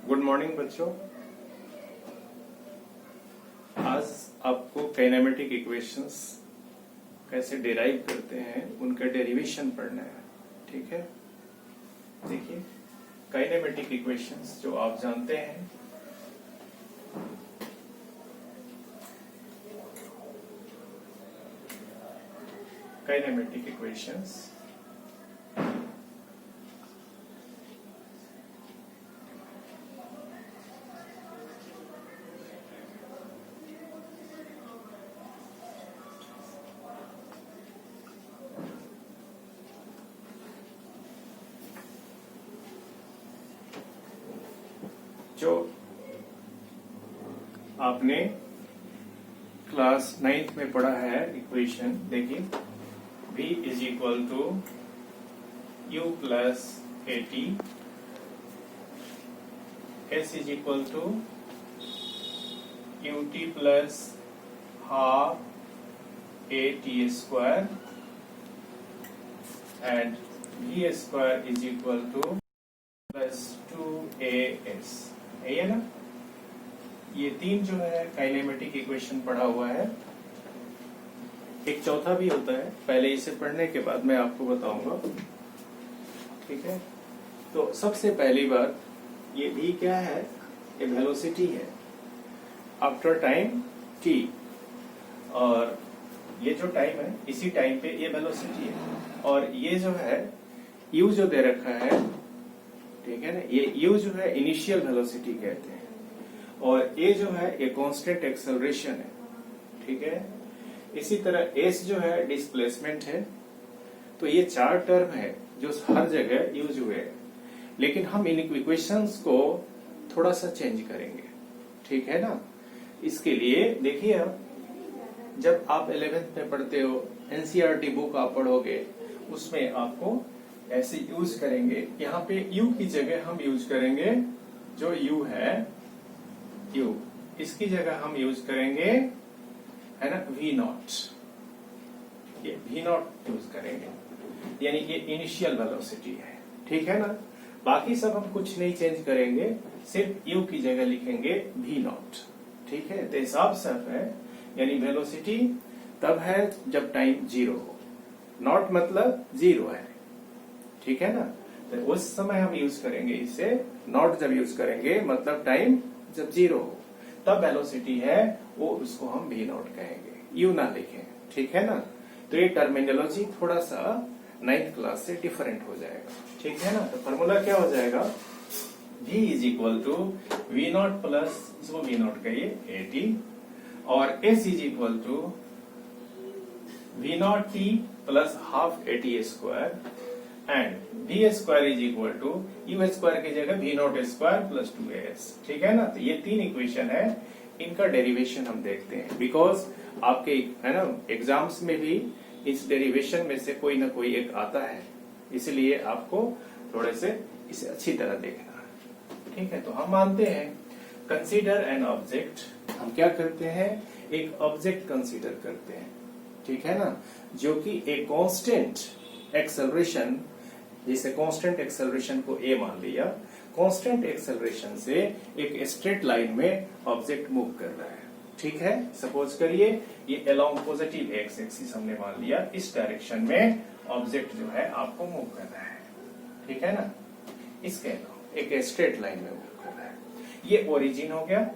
Good morning बच्चों। आज आपको काइनेमेटिक इक्वेशंस कैसे डिराइव करते हैं उनका डेरिवेशन पढ़ना है। ठीक है, देखिए काइनेमेटिक इक्वेशंस जो आप जानते हैं, काइनेमेटिक इक्वेशंस जो आपने क्लास 9th में पढ़ा है इक्वेशन, देखिए v is equal to u plus a t, s is equal to u t plus half a t square and v square is equal to plus 2as। है ना, ये तीन जो है काइनेमेटिक इक्वेशन पढ़ा हुआ है। एक चौथा भी होता है, पहले इसे पढ़ने के बाद मैं आपको बताऊंगा। ठीक है, तो सबसे पहली बात ये भी क्या है, ये वेलोसिटी है आफ्टर टाइम t, और ये जो टाइम है इसी टाइम पे ये वेलोसिटी है, और ये जो है u जो दे रखा है, ठीक है ना, ये u जो है इनिशियल वेलोसिटी कहते हैं, और ये जो है ये कांस्टेंट एक्सेलरेशन है। ठीक है, इसी तरह s जो है डिस्प्लेसमेंट है। तो ये चार टर्म है जो हर जगह यूज हुए हैं, लेकिन हम इन इक्वेशंस को थोड़ा सा चेंज करेंगे। ठीक है ना, इसके लिए देखिए, अब जब आप 11th में पढ़ते हो, एनसीईआरटी बुक आप पढ़ोगे, उसमें आपको ऐसे यूज करेंगे। यहाँ पे u की जगह हम यूज करेंगे, जो u है u, इसकी जगह हम यूज करेंगे, है ना, v नॉट। ये v नॉट यूज करेंगे, यानी ये इनिशियल वेलोसिटी है। ठीक है ना, बाकी सब हम कुछ नहीं चेंज करेंगे, सिर्फ u की जगह लिखेंगे v नॉट। ठीक है, तो हिसाब सिर्फ है, यानी वेलोसिटी तब है जब टाइम 0 हो, नॉट मतलब 0 है। ठीक है ना, तो उस समय हम यूज करेंगे इसे, नॉट जब यूज करेंगे मतलब टाइम जब 0 हो, तब वेलोसिटी है वो, उसको हम v नॉट कहेंगे, u ना लिखें। ठीक है ना, तो ये टर्मिनोलॉजी थोड़ा सा 9th क्लास से डिफरेंट हो जाएगा। ठीक है ना, तो फॉर्मूला क्या हो जाएगा, v is equal to v naught plus, इसको v नॉट कहिए ए टी, और s is equal to v naught t plus half a t square, and v square is equal to u square की जगह v nought square plus 2as। ठीक है ना, तो ये तीन इक्वेशन है, इनका डेरिवेशन हम देखते हैं, बिकॉज आपके है ना एग्जाम्स में भी इस डेरिवेशन में से कोई ना कोई एक आता है, इसलिए आपको थोड़े से इसे अच्छी तरह देखना है। ठीक है, तो हम मानते हैं कंसीडर एन ऑब्जेक्ट, हम क्या करते हैं, एक ऑब्जेक्ट कंसीडर करते हैं। ठीक है ना, जो कि एक कांस्टेंट एक्सेलरेशन, जिसे कांस्टेंट एक्सेलरेशन को a मान लिया, कांस्टेंट एक्सेलरेशन से एक स्ट्रेट लाइन में ऑब्जेक्ट मूव कर रहा है। ठीक है, सपोज करिए ये अलोंग पॉजिटिव एक्स एक्सिस हमने मान लिया, इस डायरेक्शन में ऑब्जेक्ट जो है आपको मूव कर रहा है। ठीक है ना, इसके अलावा एक स्ट्रेट लाइन में मूव कर रहा है, ये ओरिजिन हो गया।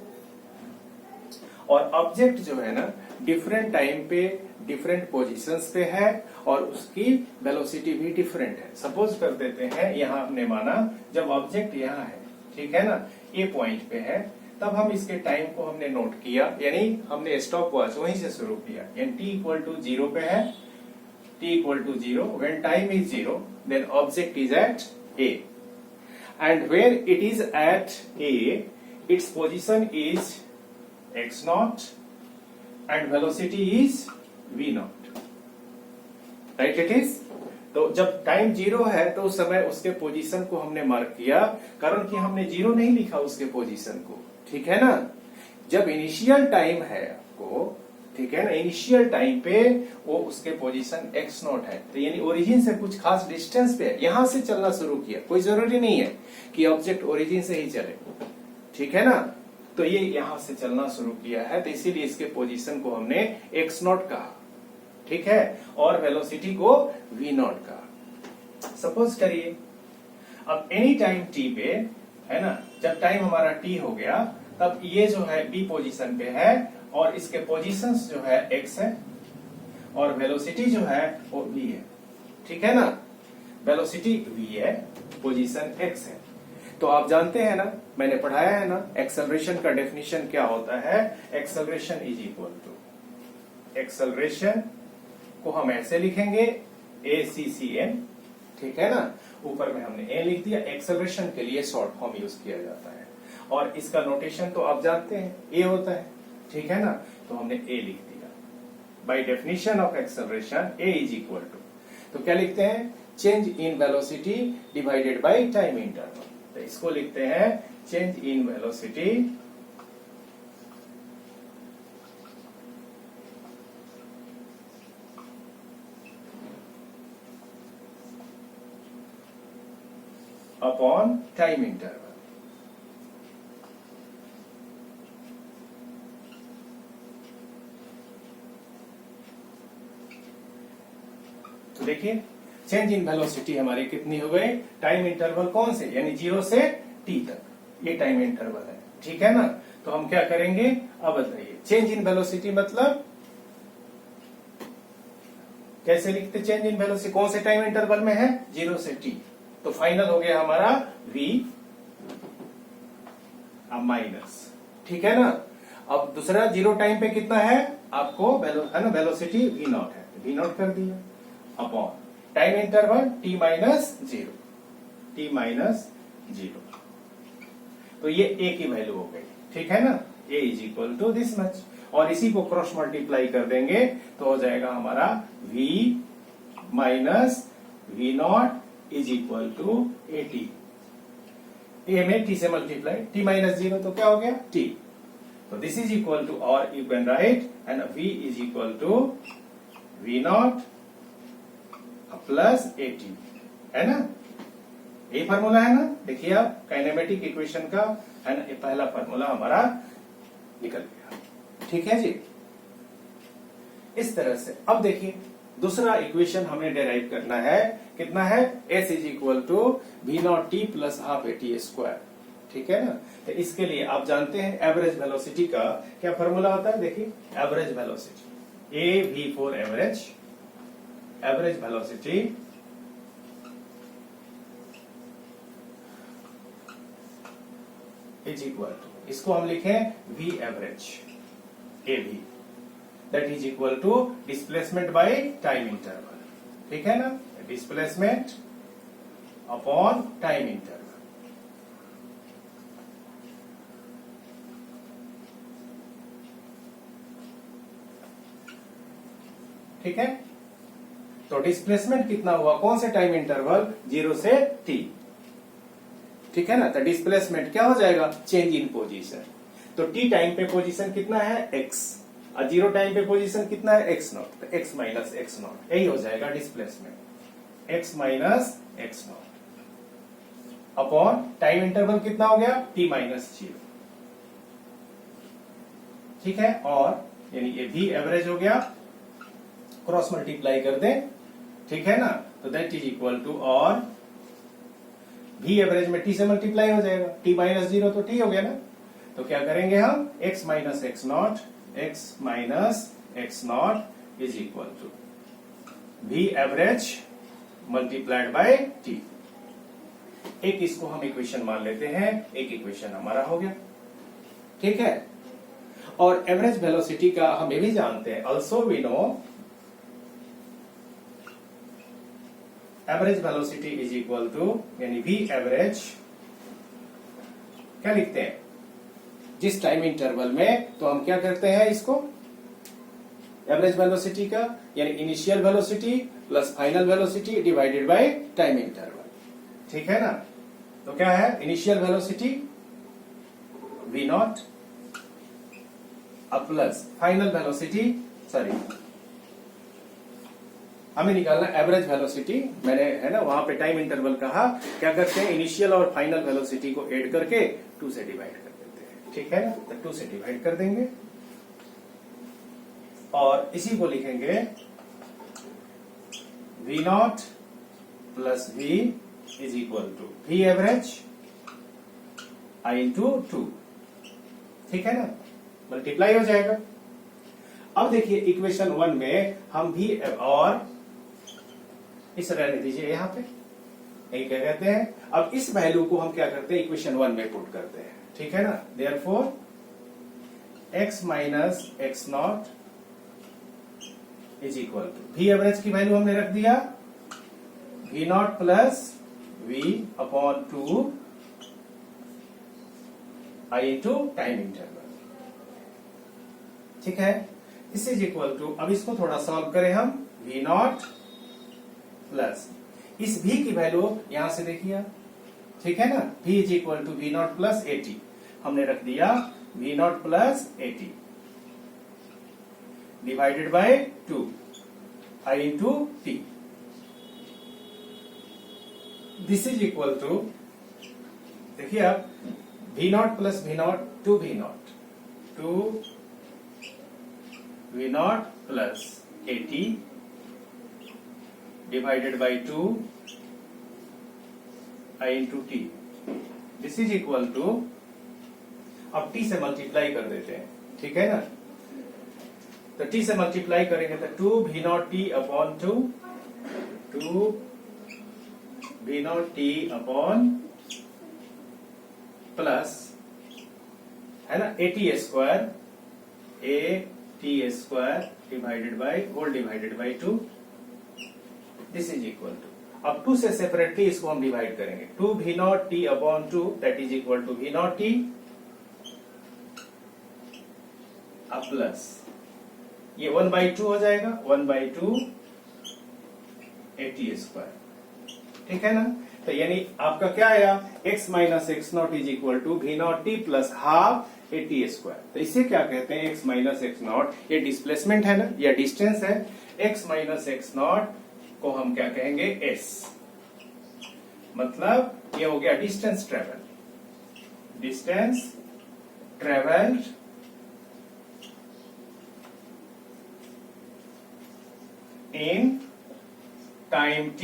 और ऑब्जेक्ट जो है ना डिफरेंट टाइम पे डिफरेंट पोजीशंस पे है, और उसकी वेलोसिटी भी डिफरेंट है। सपोज कर देते हैं, यहाँ हमने माना जब ऑब्जेक्ट यहाँ है, ठीक है ना, ए पॉइंट पे है, तब हम इसके टाइम को हमने नोट किया, यानी हमने स्टॉप वॉच वहीं से शुरू किया, यानी t इक्वल टू 0 पे है, t equal to 0, when time is 0 then object is at a, and where it is at a, its position is x naught and velocity is v naught. Right, it is. तो जब time 0 है तो उस समय उसके position को हमने mark किया, कारण कि हमने 0 नहीं लिखा उसके पोजीशन को। ठीक है ना, जब इनिशियल टाइम है आपको, ठीक है ना, इनिशियल टाइम पे वो उसके पोजीशन x नॉट है, तो यानी ओरिजिन से कुछ खास डिस्टेंस पे है, यहां से चलना शुरू किया। कोई जरूरी नहीं है कि ऑब्जेक्ट ओरिजिन से ही चले, ठीक है ना। तो ये यहां से चलना शुरू किया है, तो इसीलिए इसके पोजीशन को हमने x नॉट कहा, ठीक है, और वेलोसिटी को v नॉट कहा। सपोज करिए अब एनी टाइम t पे, है ना, जब टाइम हमारा t हो गया तब ये जो है b पोजीशन पे है और इसके पोजीशंस जो है x है और वेलोसिटी जो है वो v है, ठीक है ना। वेलोसिटी v है, पोजीशन x है। तो आप जानते हैं ना, मैंने पढ़ाया है ना, एक्सेलरेशन का डेफिनेशन क्या होता है। Acceleration is equal to, acceleration को हम ऐसे लिखेंगे ACCN, ठीक है ना, ऊपर में हमने a लिख दिया। एक्सेलरेशन के लिए शॉर्ट फॉर्म यूज किया जाता है और इसका नोटेशन तो आप जानते हैं a होता है, ठीक है ना, तो हमने a लिख दिया। By definition of acceleration a is equal to, तो क्या लिखते हैं, change in velocity divided by time interval. तो इसको लिखते हैं change in velocity upon time interval. तो देखिए चेंज इन वेलोसिटी हमारी कितनी हो गई, टाइम इंटरवल कौन से, यानी 0 से t तक, ये टाइम इंटरवल है, ठीक है ना। तो हम क्या करेंगे, अब बताइए चेंज इन वेलोसिटी मतलब कैसे लिखते, चेंज इन वेलोसिटी कौन से टाइम इंटरवल में है, 0 से t। तो फाइनल हो गया हमारा v अब माइनस, ठीक है ना। अब दूसरा 0 टाइम पे कितना है आपको, है ना, वेलोसिटी v नॉट है, v नॉट कर दिया upon time interval t minus 0, t minus 0। तो ये a की वैल्यू हो गई, ठीक है ना, a is equal to this much, और इसी को क्रॉस मल्टीप्लाई कर देंगे तो हो जाएगा हमारा v minus v not is equal to at। a में t से मल्टीप्लाई, t माइनस 0 तो क्या हो गया t, तो दिस इज इक्वल टू, और you can write and v is equal to v not plus 80, है ना, ये फार्मूला है ना। देखिए आप काइनेमेटिक इक्वेशन का, है ना, ये पहला फार्मूला हमारा निकल गया, ठीक है जी। इस तरह से अब देखिए दूसरा इक्वेशन हमें डेराइव करना है, कितना है, s is equal to v not t plus half at square, ठीक है ना। तो इसके लिए आप जानते हैं एवरेज वेलोसिटी का क्या फार्मूला होता है, देखिए average velocity a v for average, average velocity is equal to, इसको हम लिखें v average a v, that is equal to displacement by time interval, ठीक है ना, डिस्प्लेसमेंट अपॉन टाइम इंटरवल। ठीक है, तो डिस्प्लेसमेंट कितना हुआ, कौन से टाइम इंटरवल, 0 से t, ठीक है ना। तो डिस्प्लेसमेंट क्या हो जाएगा, चेंज इन पोजीशन। तो t टाइम पे पोजीशन कितना है x, और 0 टाइम पे पोजीशन कितना है x नॉट, तो x माइनस x नॉट, यही हो जाएगा displacement, x minus x not upon time interval कितना हो गया, t माइनस 0, ठीक है। और यानी ये v एवरेज हो गया, क्रॉस मल्टीप्लाई कर दें, ठीक है ना, तो दैट इज इक्वल टू, और v एवरेज में t से मल्टीप्लाई हो जाएगा, t माइनस 0 तो t हो गया ना। तो क्या करेंगे हम, x minus x naught, x minus x naught is equal to v average multiplied by t। एक इसको हम इक्वेशन मान लेते हैं, एक इक्वेशन हमारा हो गया, ठीक है। और एवरेज वेलोसिटी का हम ये भी जानते हैं, also we know average velocity is equal to, यानी v एवरेज क्या लिखते हैं, जिस टाइम इंटरवल में, तो हम क्या करते हैं इसको, एवरेज वेलोसिटी का यानी initial velocity plus final velocity divided by time interval, ठीक है ना। तो क्या है, इनिशियल वेलोसिटी v नॉट अब प्लस फाइनल वेलोसिटी, सॉरी हमें निकालना एवरेज वेलोसिटी, मैंने, है ना, वहां पे टाइम इंटरवल कहा, क्या करते हैं, इनिशियल और फाइनल वेलोसिटी को ऐड करके 2 से डिवाइड करते हैं, ठीक है ना, तो 2 से डिवाइड कर देंगे और इसी को लिखेंगे V not plus V is equal to V average I into 2, ठीक है ना, मल्टीप्लाई हो जाएगा। अब देखिए इक्वेशन 1 में हम भी और इस रहने दीजिए यहां पे, यही क्या कहते हैं। अब इस वैल्यू को हम क्या करते हैं, इक्वेशन 1 में पुट करते हैं, ठीक है ना। Therefore x minus x nought is equal to V average की वैल्यू हमने रख दिया V not plus V upon 2 I into time interval, ठीक है। दिस इज इक्वल टू, अब इसको थोड़ा सॉल्व करें हम, V नॉट प्लस इस V की वैल्यू यहां से देखिए, ठीक है ना, V is equal to V not plus 80, हमने रख दिया V not plus 80 divided by 2 I into T। This is equal to, देखिए आप, V not plus V nought 2V nought 2V nought plus 80 divided by 2 I into T। This is equal to, अब T से multiply कर देते हैं, ठीक है ना, तो T से मल्टीप्लाई करेंगे तो 2V nought T upon 2V nought T upon plus, है ना, 80 square AT square divided by whole divided by 2। This is equal to, अब 2 से सेपरेटली इसको हम डिवाइड करेंगे, 2V nought T upon 2 that is equal to V not T, अब प्लस ये 1/2 हो जाएगा, 1/2 AT स्क्वायर, ठीक है ना। तो यानी आपका क्या आया, x minus x nought is equal to V not T plus half AT square. तो इसे क्या कहते हैं, x माइनस एक्स नॉट, ये डिस्प्लेसमेंट है ना, या डिस्टेंस है, x माइनस एक्स नॉट को हम क्या कहेंगे, s, मतलब ये हो गया distance travel, distance travelled in time t,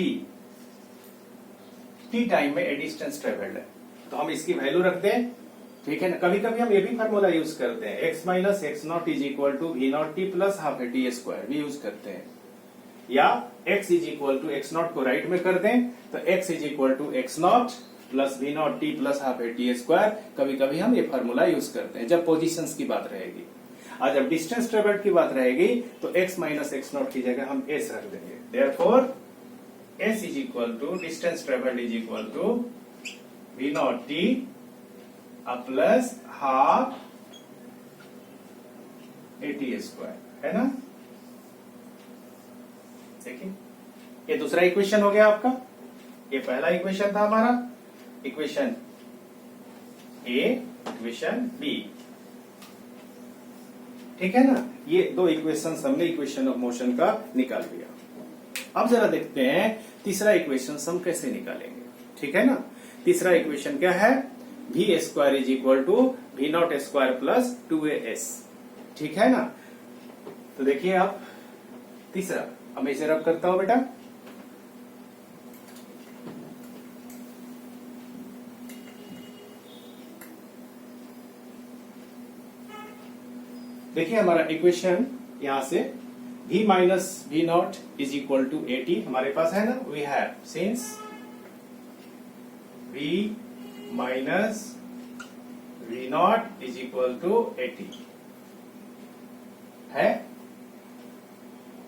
t time में ए डिस्टेंस ट्रेवल्ड है, तो हम इसकी वैल्यू रखते हैं, ठीक है ना। कभी कभी हम ये भी फार्मूला यूज करते हैं, x minus x nought is equal to V not T plus half AT square भी यूज करते हैं, या x is equal to x nought को राइट में कर दें तो x is equal to x nought plus V not T plus half AT square, कभी कभी हम ये फार्मूला यूज करते हैं जब पोजीशंस की बात रहेगी। और जब डिस्टेंस ट्रेवल्ड की बात रहेगी तो x माइनस एक्स नॉट की जगह हम s रख देंगे। Therefore s is equal to distance travelled is equal to V not T plus half AT square, है ना। देखिए ये दूसरा इक्वेशन हो गया आपका, ये पहला इक्वेशन था हमारा, इक्वेशन A, इक्वेशन B, ठीक है ना। ये दो इक्वेशन हमने इक्वेशन ऑफ मोशन का निकाल लिया। अब जरा देखते हैं तीसरा इक्वेशन हम कैसे निकालेंगे, ठीक है ना। तीसरा इक्वेशन क्या है, V square is equal to V nought square plus 2AS, ठीक है ना। तो देखिए आप तीसरा, अब मैं इसे रब करता हूं बेटा, देखिए हमारा इक्वेशन यहां से V minus V not is equal to AT हमारे पास है ना, we have since V minus V not is equal to AT है,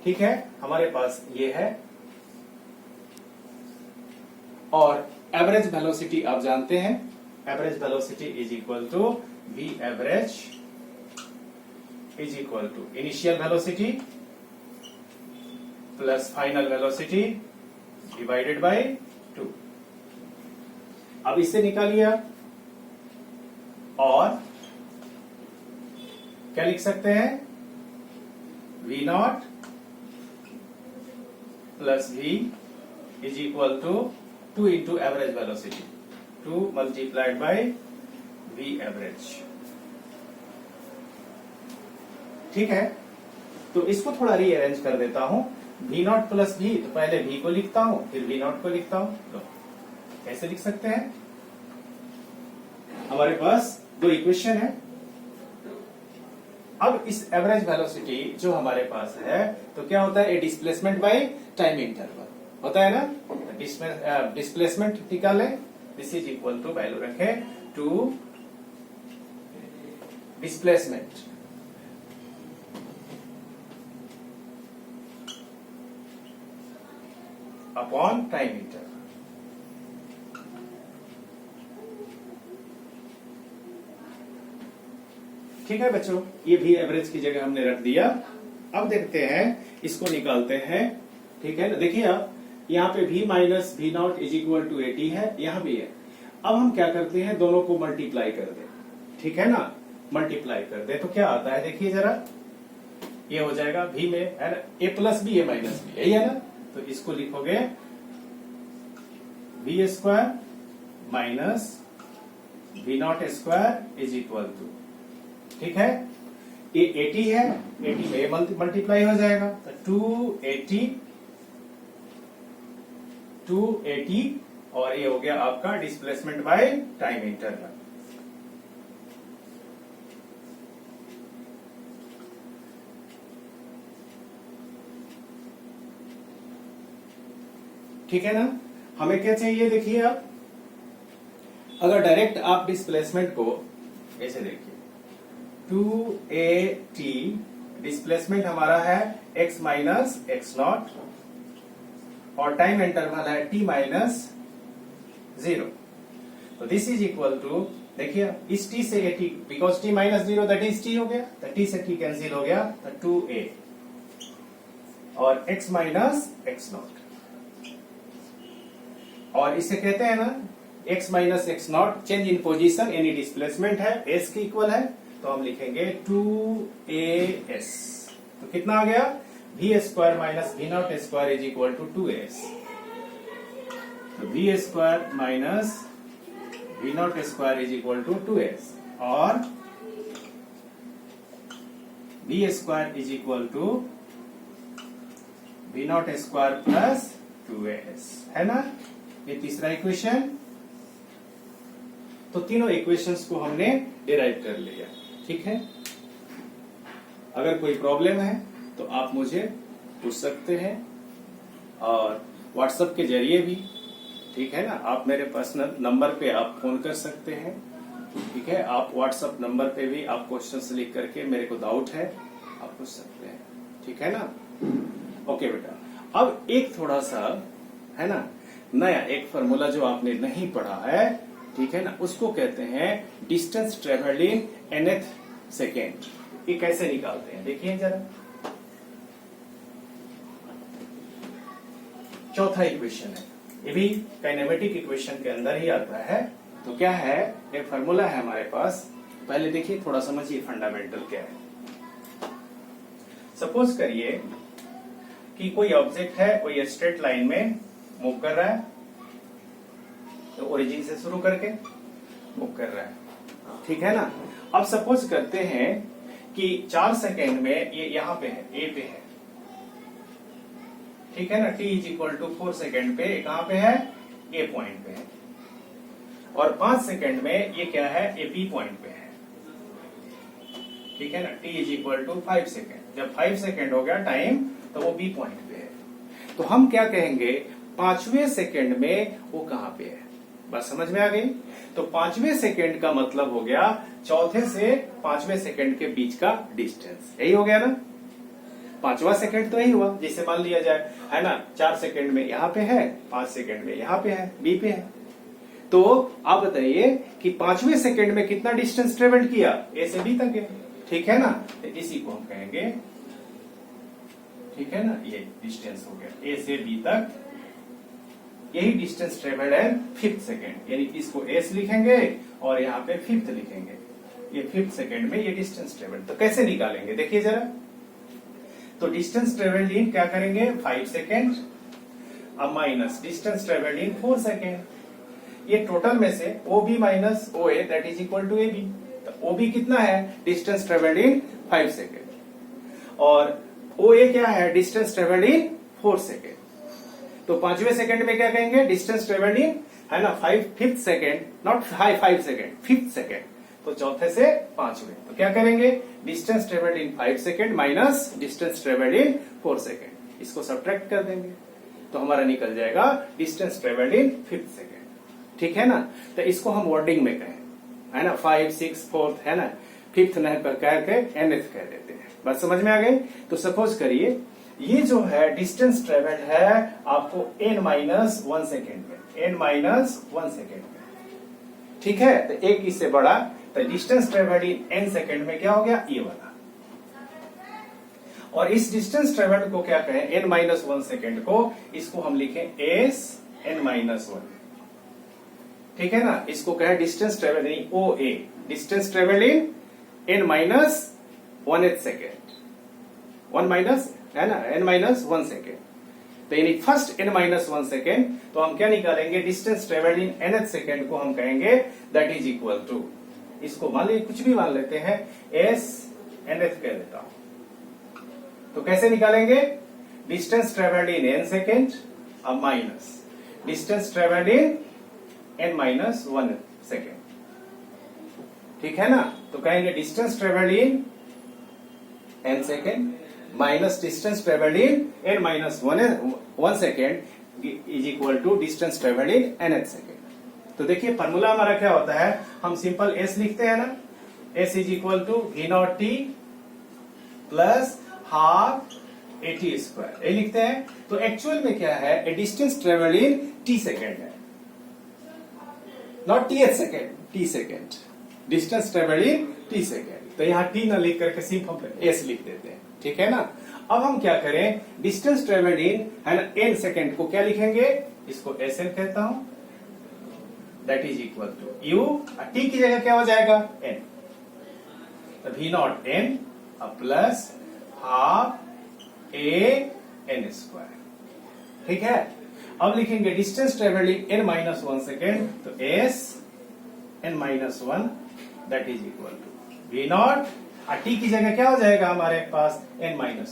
ठीक है, हमारे पास ये है। और एवरेज वेलोसिटी आप जानते हैं, average velocity is equal to V average is equal to initial velocity plus final velocity divided by 2। अब इससे निकालिए आप, और क्या लिख सकते हैं, V not plus V is equal to 2 into average velocity, 2 multiplied by V average, ठीक है, तो इसको थोड़ा रीअरेंज कर देता हूं। v नॉट प्लस v, तो पहले v को लिखता हूं, फिर v नॉट को लिखता हूं। तो कैसे लिख सकते हैं? हमारे पास दो इक्वेशन है। अब इस एवरेज वेलोसिटी जो हमारे पास है, तो क्या होता है? A displacement by time interval होता है ना। डिस्प्लेसमेंट निकाले, this is equal to value रखे to displacement upon time interval. ठीक है बच्चों, ये भी एवरेज की जगह हमने रख दिया। अब देखते हैं, इसको निकालते हैं। ठीक है ना, देखिए आप यहाँ पे v minus v nought is equal to 80 है, यहाँ भी है। अब हम क्या करते हैं, दोनों को मल्टीप्लाई कर दे। ठीक है ना, मल्टीप्लाई कर दे तो क्या आता है, देखिए जरा, ये हो जाएगा v में है ना, a plus b, a minus b, यही है ना। तो इसको लिखोगे v square minus v nought square is equal to, ठीक है, ये 80 है, 80 में मल्टीप्लाई हो जाएगा तो 280 और ये हो गया आपका डिस्प्लेसमेंट बाय टाइम इंटरवल। ठीक है ना, हमें क्या चाहिए? देखिए आप, अगर डायरेक्ट आप डिस्प्लेसमेंट को ऐसे देखिए, 280 डिस्प्लेसमेंट हमारा है x माइनस एक्स नॉट और टाइम इंटरवल है t माइनस 0। तो दिस इज इक्वल टू, देखिए इस t से t, because t minus 0 that is t हो गया, तो t से t कैंसिल हो गया, तो 2a और x माइनस एक्स नॉट, और इसे कहते हैं ना x minus x not change in position, यानी डिस्प्लेसमेंट है, s के इक्वल है, तो हम लिखेंगे 2as। तो कितना आ गया? v square minus v nought square is equal to 2as। तो v square minus v nought square is equal to 2as और v square is equal to v nought square plus 2as, है ना। ये तीसरा इक्वेशन। तो तीनों equations को हमने डिराइव कर लिया। ठीक है, अगर कोई प्रॉब्लम है तो आप मुझे पूछ सकते हैं और व्हाट्सएप के जरिए भी, ठीक है ना, आप मेरे पर्सनल नंबर पे आप फोन कर सकते हैं। ठीक है, आप व्हाट्सएप नंबर पे भी आप क्वेश्चंस लिख करके मेरे को डाउट है आप पूछ सकते हैं। ठीक है ना, ओके बेटा। अब एक थोड़ा सा है ना नया एक फॉर्मूला जो आपने नहीं पढ़ा है, ठीक है ना, उसको कहते हैं distance travelled in nth second. ये कैसे निकालते हैं देखिए जरा। चौथा इक्वेशन है, ये भी काइनेमेटिक इक्वेशन के अंदर ही आता है। तो क्या है, एक फॉर्मूला है हमारे पास, पहले देखिए थोड़ा समझिए फंडामेंटल क्या है। सपोज करिए कि कोई ऑब्जेक्ट है, कोई स्ट्रेट लाइन में मूव कर रहा है, तो ओरिजिन से शुरू करके मूव कर रहा है, ठीक है ना। अब सपोज करते हैं कि 4 सेकेंड में ये यहां पे है, ए पे है, ठीक है ना। t is equal to 4 second पे कहां पे है, ए पॉइंट पे है, और 5 सेकेंड में ये क्या है, ए बी पॉइंट पे है, ठीक है ना। t is equal to 5 second, जब 5 सेकेंड हो गया टाइम तो वो बी पॉइंट पे है। तो हम क्या कहेंगे, 5वें सेकेंड में वो कहां पे है। बात समझ में आ गई। तो 5वें सेकेंड का मतलब हो गया चौथे से 5वें सेकेंड के बीच का डिस्टेंस, यही हो गया ना। 5वां सेकेंड तो यही हुआ, जिसे मान लिया जाए, है ना। 4 सेकेंड में यहाँ पे है, 5 सेकेंड में यहाँ पे है, बी पे है। तो आप बताइए कि 5वें सेकेंड में कितना डिस्टेंस ट्रेवल किया, ए से बी तक है, ठीक है ना। तो इसी को हम कहेंगे, ठीक है ना, ये डिस्टेंस हो गया ए से बी तक, यही डिस्टेंस ट्रेवल्ड है 5th सेकेंड, यानी इसको एस लिखेंगे और यहाँ पे 5th लिखेंगे। ये 5th सेकेंड में ये डिस्टेंस ट्रेवल्ड। तो कैसे निकालेंगे देखिए जरा। तो डिस्टेंस ट्रेवल्ड इन क्या करेंगे, 5 सेकेंड, अब minus distance travelled in 4 second. ये टोटल में से OB minus OA that is equal to AB। तो OB कितना है, डिस्टेंस ट्रेवल्ड इन 5 सेकेंड, और ओ ए क्या है, डिस्टेंस ट्रेवल्ड इन 4 सेकेंड। तो 5वें सेकंड में क्या कहेंगे, डिस्टेंस ट्रेवल्ड इन, है ना, 5th second, not 5 second, 5th second, तो चौथे से 5वें। तो क्या करेंगे, distance travelled in 5 second minus distance travelled in 4 second, इसको सब्ट्रैक्ट कर देंगे तो हमारा निकल जाएगा डिस्टेंस ट्रेवल्ड इन 5th सेकेंड। ठीक है ना, तो इसको हम वर्डिंग में कहें, है ना, 5, 6, 4th, है ना, 5th नहीं कर के nth कह देते हैं। बात समझ में आ गई। तो सपोज करिए ये जो है डिस्टेंस ट्रेवल्ड है आपको n-1 सेकेंड में, n-1 सेकेंड में, ठीक है। तो एक इससे बड़ा, तो distance travelled in n second में क्या हो गया, ये वाला। और इस डिस्टेंस ट्रेवल्ड को क्या कहें, n-1 सेकेंड को, इसको हम लिखें s n-1, ठीक है ना। इसको कहें डिस्टेंस ट्रेवल्ड इन OA, डिस्टेंस ट्रेवल्ड इन n-1th सेकेंड, 1 माइनस, है ना, n-1 सेकेंड। तो यानी फर्स्ट n-1 सेकेंड, तो हम क्या निकालेंगे, distance travelled in nth second को हम कहेंगे दैट इज इक्वल टू, इसको मान लीजिए कुछ भी मान लेते हैं, s nth कह देता हूं। तो कैसे निकालेंगे, distance travelled in n second, अब minus distance travelled in n-1 second, ठीक है ना। तो कहेंगे distance travelled in n second minus distance travelled in n-1 second is equal to distance travelled in nth second. तो देखिए फॉर्मूला हमारा क्या होता है, हम सिंपल s लिखते हैं ना, s is equal to v0t plus half at square, ये लिखते हैं। तो एक्चुअल में क्या है, a distance travelled in t second है, not tth second, t second, distance travelled in t second. तो यहाँ t ना लिख करके सिर्फ हम s लिख देते हैं, ठीक है ना। अब हम क्या करें, डिस्टेंस ट्रेवल्ड इन, है ना, n सेकेंड को क्या लिखेंगे, इसको sn कहता हूं, that is equal to u, t की जगह क्या हो जाएगा, n, तो v0 n plus half a n square, ठीक है। अब लिखेंगे distance travelled in n-1 second, तो s n-1 that is equal to v0, t की जगह क्या हो जाएगा हमारे पास, n-1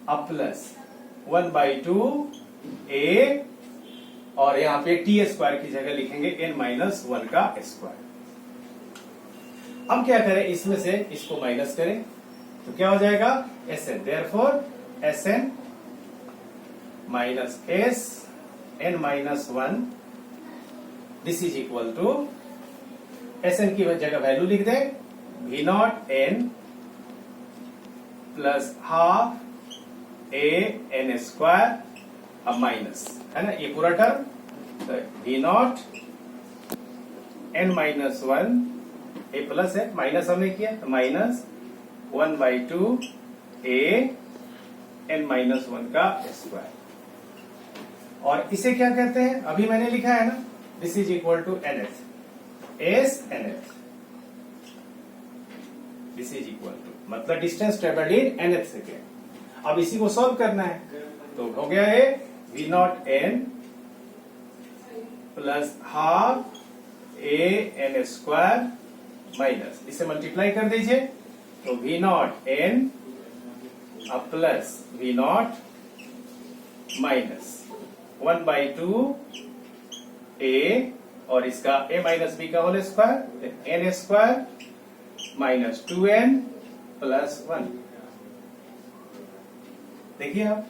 अब प्लस 1/2 a, और यहाँ पे t स्क्वायर की जगह लिखेंगे n-1 का स्क्वायर। अब क्या करें, इसमें से इसको माइनस करें तो क्या हो जाएगा, sn, therefore sn minus s n-1 this is equal to, sn की जगह वैल्यू लिख दें, v0 n plus half a n square, अब माइनस, है ना, ये पूरा टर्म, तो v0 n-1 a प्लस है, माइनस हमने किया तो माइनस 1/2 a n-1 का स्क्वायर। और इसे क्या कहते हैं, अभी मैंने लिखा है ना, this is equal to nth, s nth, this is equal to, मतलब distance travelled in nth second. अब इसी को सॉल्व करना है, तो हो गया है v0 n plus half a n square minus, इसे मल्टीप्लाई कर दीजिए, तो v0 n plus v0 minus 1/2 a, और इसका a माइनस b का whole square, n square minus 2n plus 1। देखिए आप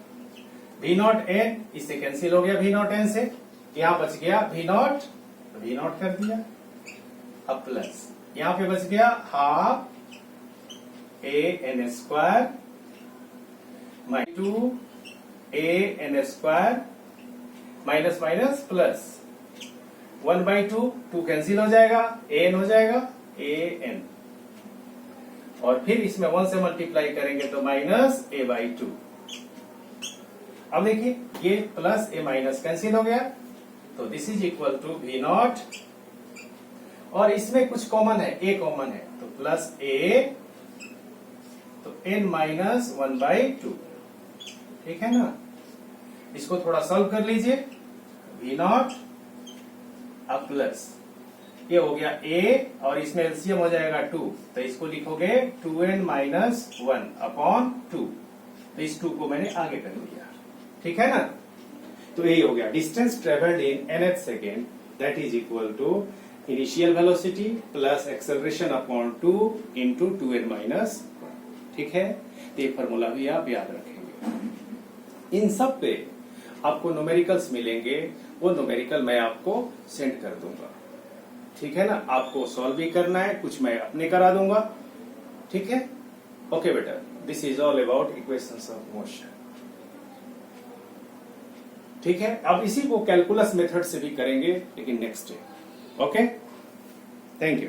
v0 n, इससे कैंसिल हो गया v0 n से, यहां बच गया v0, v0 कर दिया, अब प्लस यहां पे बच गया half a n square minus 2 a n square minus minus plus 1/2, 2 cancel हो जाएगा, a n हो जाएगा a n, और फिर इसमें 1 से मल्टीप्लाई करेंगे तो माइनस a/2। अब देखिए ये प्लस a माइनस कैंसिल हो गया, तो this is equal to v0, और इसमें कुछ कॉमन है, a कॉमन है, तो प्लस a, तो n-1/2, ठीक है ना। इसको थोड़ा सॉल्व कर लीजिए, v0 अब प्लस ये हो गया a और इसमें एलसीएम हो जाएगा 2, तो इसको लिखोगे 2n माइनस 1 अपॉन 2। तो इस 2 को मैंने आगे कर लिया, ठीक है ना। तो यही हो गया distance travelled in nth second that is equal to initial velocity plus acceleration upon 2 into 2n minus 1, ठीक है। तो ये फॉर्मूला भी आप याद रखेंगे। इन सब पे आपको न्यूमेरिकल्स मिलेंगे, वो न्यूमेरिकल मैं आपको सेंड कर दूंगा, ठीक है ना। आपको सॉल्व भी करना है, कुछ मैं अपने करा दूंगा, ठीक है। ओके बेटा, this is all about equations of motion, ठीक है। अब इसी को कैलकुलस मेथड से भी करेंगे, लेकिन next day. Okay, thank you.